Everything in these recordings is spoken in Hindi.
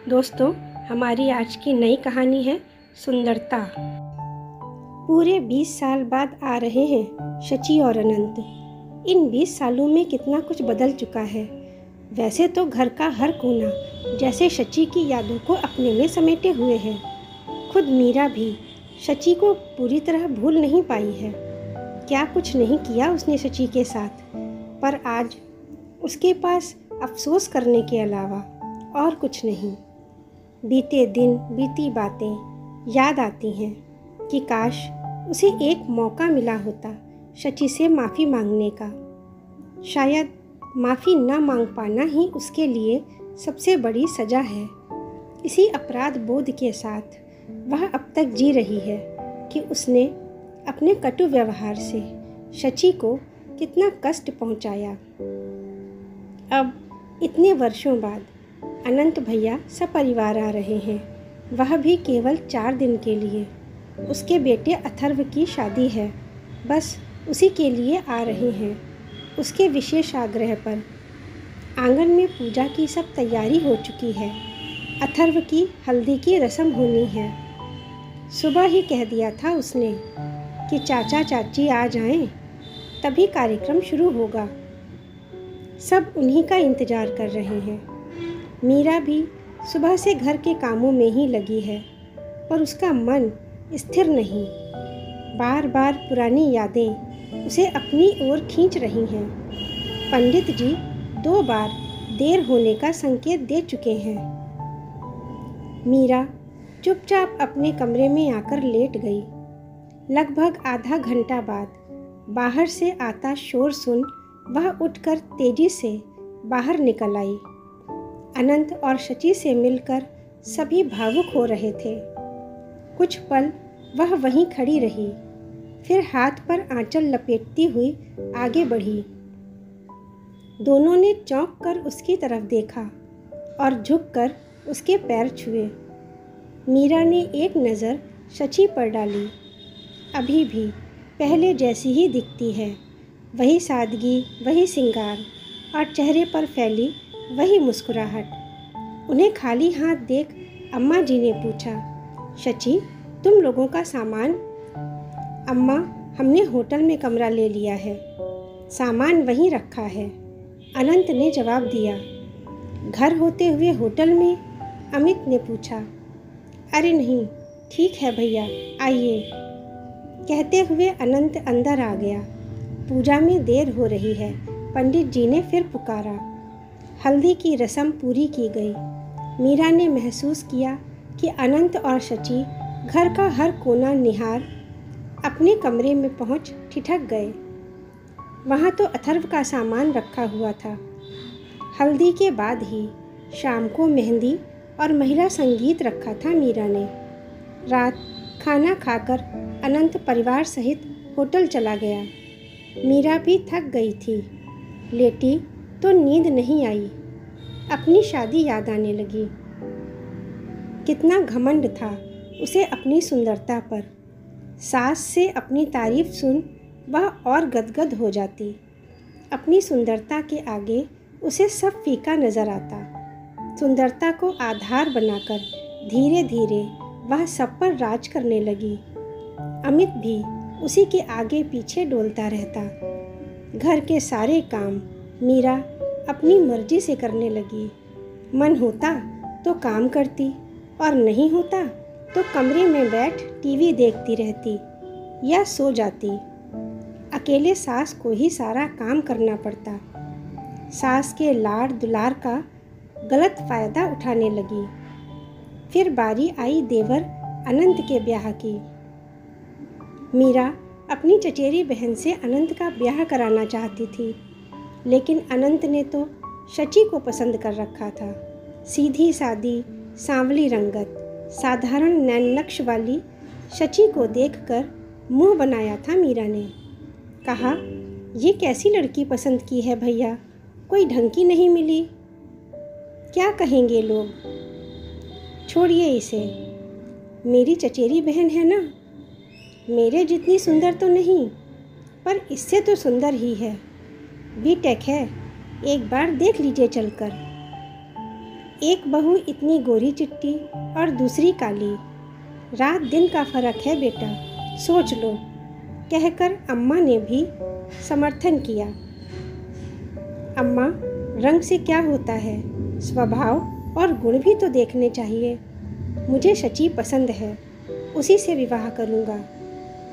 दोस्तों, हमारी आज की नई कहानी है सुंदरता। पूरे 20 साल बाद आ रहे हैं शची और अनंत। इन 20 सालों में कितना कुछ बदल चुका है। वैसे तो घर का हर कोना जैसे शची की यादों को अपने में समेटे हुए है। खुद मीरा भी शची को पूरी तरह भूल नहीं पाई है। क्या कुछ नहीं किया उसने शची के साथ, पर आज उसके पास अफसोस करने के अलावा और कुछ नहीं। बीते दिन बीती बातें याद आती हैं कि काश उसे एक मौका मिला होता शची से माफ़ी मांगने का। शायद माफ़ी न मांग पाना ही उसके लिए सबसे बड़ी सज़ा है। इसी अपराध बोध के साथ वह अब तक जी रही है कि उसने अपने कटु व्यवहार से शची को कितना कष्ट पहुंचाया। अब इतने वर्षों बाद अनंत भैया सपरिवार आ रहे हैं, वह भी केवल 4 दिन के लिए। उसके बेटे अथर्व की शादी है, बस उसी के लिए आ रहे हैं। उसके विशेष आग्रह पर आंगन में पूजा की सब तैयारी हो चुकी है। अथर्व की हल्दी की रस्म होनी है। सुबह ही कह दिया था उसने कि चाचा चाची आ जाएं, तभी कार्यक्रम शुरू होगा। सब उन्हीं का इंतज़ार कर रहे हैं। मीरा भी सुबह से घर के कामों में ही लगी है, पर उसका मन स्थिर नहीं। बार बार पुरानी यादें उसे अपनी ओर खींच रही हैं। पंडित जी 2 बार देर होने का संकेत दे चुके हैं। मीरा चुपचाप अपने कमरे में आकर लेट गई। लगभग आधा घंटा बाद बाहर से आता शोर सुन वह उठकर तेजी से बाहर निकल आई। अनंत और शची से मिलकर सभी भावुक हो रहे थे। कुछ पल वह वहीं खड़ी रही, फिर हाथ पर आंचल लपेटती हुई आगे बढ़ी। दोनों ने चौंक कर उसकी तरफ देखा और झुककर उसके पैर छुए। मीरा ने एक नज़र शची पर डाली। अभी भी पहले जैसी ही दिखती है, वही सादगी, वही सिंगार और चेहरे पर फैली वही मुस्कुराहट। उन्हें खाली हाथ देख अम्मा जी ने पूछा, शची, तुम लोगों का सामान? अम्मा, हमने होटल में कमरा ले लिया है, सामान वहीं रखा है, अनंत ने जवाब दिया। घर होते हुए होटल में? अमित ने पूछा। अरे नहीं, ठीक है भैया, आइए, कहते हुए अनंत अंदर आ गया। पूजा में देर हो रही है, पंडित जी ने फिर पुकारा। हल्दी की रस्म पूरी की गई। मीरा ने महसूस किया कि अनंत और शची घर का हर कोना निहार अपने कमरे में पहुंच ठिठक गए। वहां तो अथर्व का सामान रखा हुआ था। हल्दी के बाद ही शाम को मेहंदी और महिला संगीत रखा था मीरा ने। रात खाना खाकर अनंत परिवार सहित होटल चला गया। मीरा भी थक गई थी। लेटी तो नींद नहीं आई। अपनी शादी याद आने लगी। कितना घमंड था उसे अपनी सुंदरता पर। सास से अपनी तारीफ सुन वह और गदगद हो जाती। अपनी सुंदरता के आगे उसे सब फीका नजर आता। सुंदरता को आधार बनाकर धीरे धीरे वह सब पर राज करने लगी। अमित भी उसी के आगे पीछे डोलता रहता। घर के सारे काम मीरा अपनी मर्जी से करने लगी। मन होता तो काम करती और नहीं होता तो कमरे में बैठ टीवी देखती रहती या सो जाती। अकेले सास को ही सारा काम करना पड़ता। सास के लाड़ दुलार का गलत फ़ायदा उठाने लगी। फिर बारी आई देवर अनंत के ब्याह की। मीरा अपनी चचेरी बहन से अनंत का ब्याह कराना चाहती थी, लेकिन अनंत ने तो शची को पसंद कर रखा था। सीधी सादी, सांवली रंगत, साधारण नैन नक्श वाली शची को देखकर मुंह बनाया था मीरा ने। कहा, ये कैसी लड़की पसंद की है भैया, कोई ढंग की नहीं मिली। क्या कहेंगे लोग? छोड़िए इसे, मेरी चचेरी बहन है ना। मेरे जितनी सुंदर तो नहीं, पर इससे तो सुंदर ही है। बीटेक है, एक बार देख लीजिए चलकर। एक बहू इतनी गोरी चिट्टी और दूसरी काली, रात दिन का फर्क है बेटा, सोच लो, कहकर अम्मा ने भी समर्थन किया। अम्मा, रंग से क्या होता है, स्वभाव और गुण भी तो देखने चाहिए। मुझे शची पसंद है, उसी से विवाह करूँगा।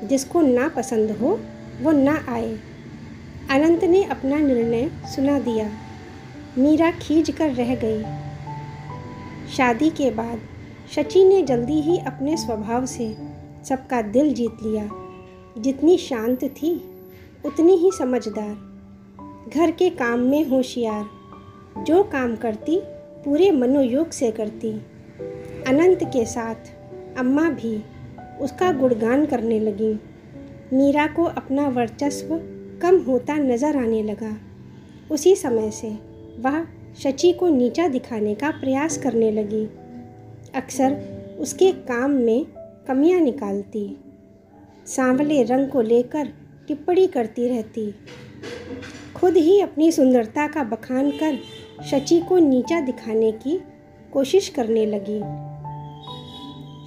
जिसको ना पसंद हो वो ना आए। अनंत ने अपना निर्णय सुना दिया। मीरा खींच कर रह गई। शादी के बाद शची ने जल्दी ही अपने स्वभाव से सबका दिल जीत लिया। जितनी शांत थी उतनी ही समझदार, घर के काम में होशियार, जो काम करती पूरे मनोयोग से करती। अनंत के साथ अम्मा भी उसका गुणगान करने लगी। मीरा को अपना वर्चस्व कम होता नजर आने लगा। उसी समय से वह शची को नीचा दिखाने का प्रयास करने लगी। अक्सर उसके काम में कमियां निकालती, सांवले रंग को लेकर टिप्पणी करती रहती। खुद ही अपनी सुंदरता का बखान कर शची को नीचा दिखाने की कोशिश करने लगी।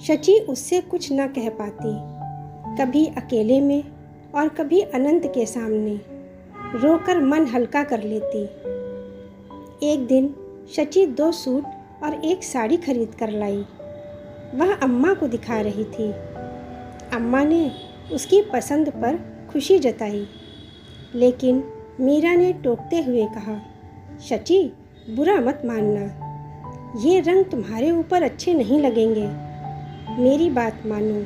शची उससे कुछ न कह पाती, कभी अकेले में और कभी अनंत के सामने रोकर मन हल्का कर लेती। एक दिन शची 2 सूट और 1 साड़ी खरीद कर लाई। वह अम्मा को दिखा रही थी। अम्मा ने उसकी पसंद पर खुशी जताई, लेकिन मीरा ने टोकते हुए कहा, शची, बुरा मत मानना, ये रंग तुम्हारे ऊपर अच्छे नहीं लगेंगे। मेरी बात मानो,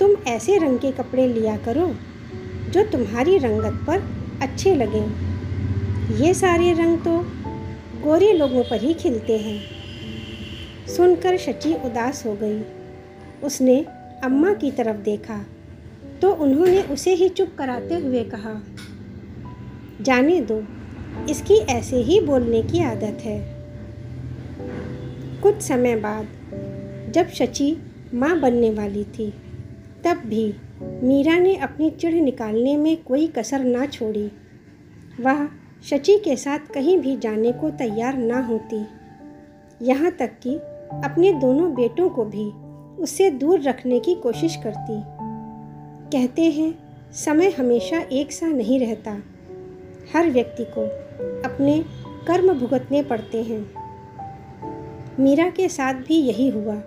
तुम ऐसे रंग के कपड़े लिया करो जो तुम्हारी रंगत पर अच्छे लगें। ये सारे रंग तो गोरे लोगों पर ही खिलते हैं। सुनकर शची उदास हो गई। उसने अम्मा की तरफ देखा तो उन्होंने उसे ही चुप कराते हुए कहा, जाने दो, इसकी ऐसे ही बोलने की आदत है। कुछ समय बाद जब शची माँ बनने वाली थी, तब भी मीरा ने अपनी चिढ़ निकालने में कोई कसर ना छोड़ी। वह शची के साथ कहीं भी जाने को तैयार ना होती, यहाँ तक कि अपने दोनों बेटों को भी उससे दूर रखने की कोशिश करती। कहते हैं, समय हमेशा एक सा नहीं रहता। हर व्यक्ति को अपने कर्म भुगतने पड़ते हैं। मीरा के साथ भी यही हुआ।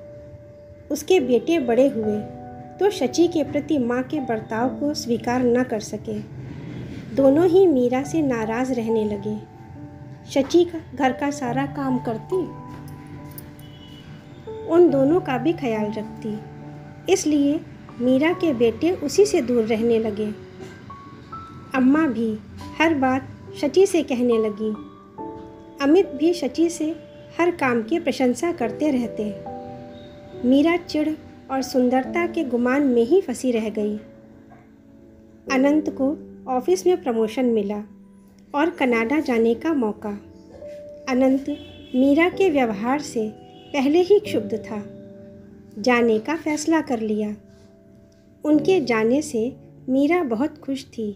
उसके बेटे बड़े हुए तो शची के प्रति माँ के बर्ताव को स्वीकार न कर सके। दोनों ही मीरा से नाराज रहने लगे। शची का घर का सारा काम करती, उन दोनों का भी ख्याल रखती, इसलिए मीरा के बेटे उसी से दूर रहने लगे। अम्मा भी हर बात शची से कहने लगी। अमित भी शची से हर काम की प्रशंसा करते रहते। मीरा चिढ़ और सुंदरता के गुमान में ही फंसी रह गई। अनंत को ऑफिस में प्रमोशन मिला और कनाडा जाने का मौका। अनंत मीरा के व्यवहार से पहले ही क्षुब्ध था। जाने का फैसला कर लिया। उनके जाने से मीरा बहुत खुश थी।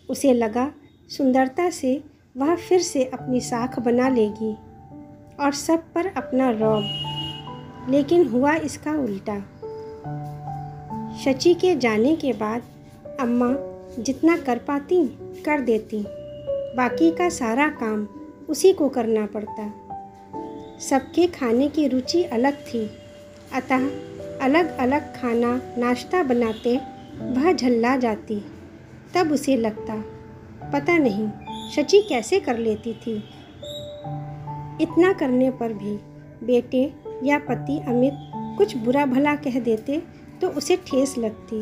उसे लगा सुंदरता से वह फिर से अपनी साख बना लेगी और सब पर अपना रौब। लेकिन हुआ इसका उल्टा। शची के जाने के बाद अम्मा जितना कर पाती कर देती, बाकी का सारा काम उसी को करना पड़ता। सबके खाने की रुचि अलग थी, अतः अलग अलग खाना नाश्ता बनाते वह झल्ला जाती। तब उसे लगता, पता नहीं शची कैसे कर लेती थी। इतना करने पर भी बेटे या पति अमित कुछ बुरा भला कह देते तो उसे ठेस लगती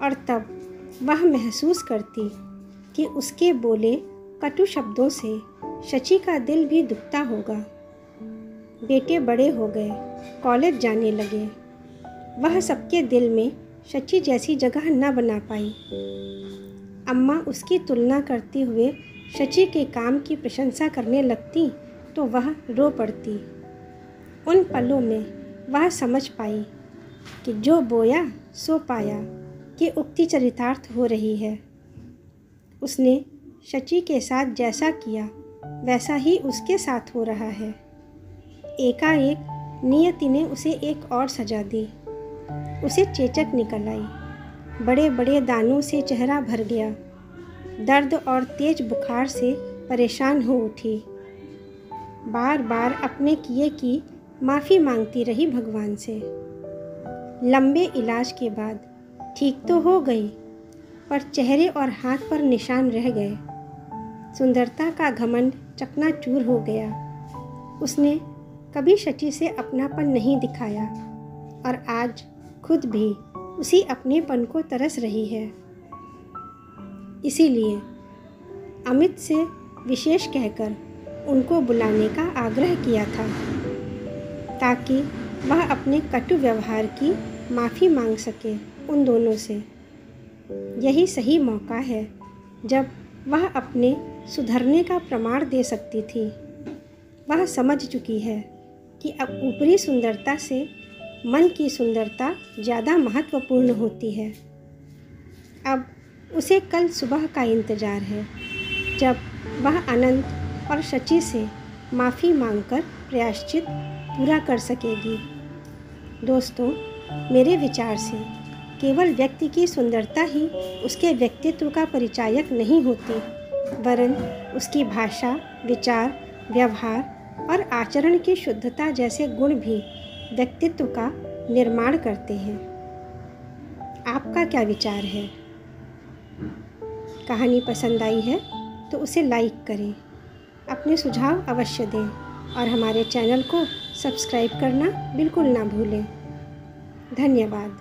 और तब वह महसूस करती कि उसके बोले कटु शब्दों से शची का दिल भी दुखता होगा। बेटे बड़े हो गए, कॉलेज जाने लगे। वह सबके दिल में शची जैसी जगह न बना पाई। अम्मा उसकी तुलना करते हुए शची के काम की प्रशंसा करने लगती तो वह रो पड़ती। उन पलों में वह समझ पाई कि जो बोया सो पाया कि उक्ति चरितार्थ हो रही है। उसने शची के साथ जैसा किया वैसा ही उसके साथ हो रहा है। एकाएक नियति ने उसे एक और सजा दी। उसे चेचक निकल आई। बड़े बड़े दानों से चेहरा भर गया। दर्द और तेज बुखार से परेशान हो उठी। बार बार अपने किए की माफ़ी मांगती रही भगवान से। लंबे इलाज के बाद ठीक तो हो गई, पर चेहरे और हाथ पर निशान रह गए। सुंदरता का घमंड चकनाचूर हो गया। उसने कभी शची से अपनापन नहीं दिखाया और आज खुद भी उसी अपनेपन को तरस रही है। इसीलिए अमित से विशेष कहकर उनको बुलाने का आग्रह किया था, ताकि वह अपने कटु व्यवहार की माफ़ी मांग सके उन दोनों से। यही सही मौका है जब वह अपने सुधरने का प्रमाण दे सकती थी। वह समझ चुकी है कि अब ऊपरी सुंदरता से मन की सुंदरता ज़्यादा महत्वपूर्ण होती है। अब उसे कल सुबह का इंतज़ार है, जब वह अनंत और शची से माफ़ी मांगकर प्रायश्चित पूरा कर सकेगी। दोस्तों, मेरे विचार से केवल व्यक्ति की सुंदरता ही उसके व्यक्तित्व का परिचायक नहीं होती, वरन उसकी भाषा, विचार, व्यवहार और आचरण की शुद्धता जैसे गुण भी व्यक्तित्व का निर्माण करते हैं। आपका क्या विचार है? कहानी पसंद आई है तो उसे लाइक करें, अपने सुझाव अवश्य दें और हमारे चैनल को सब्सक्राइब करना बिल्कुल ना भूलें। धन्यवाद।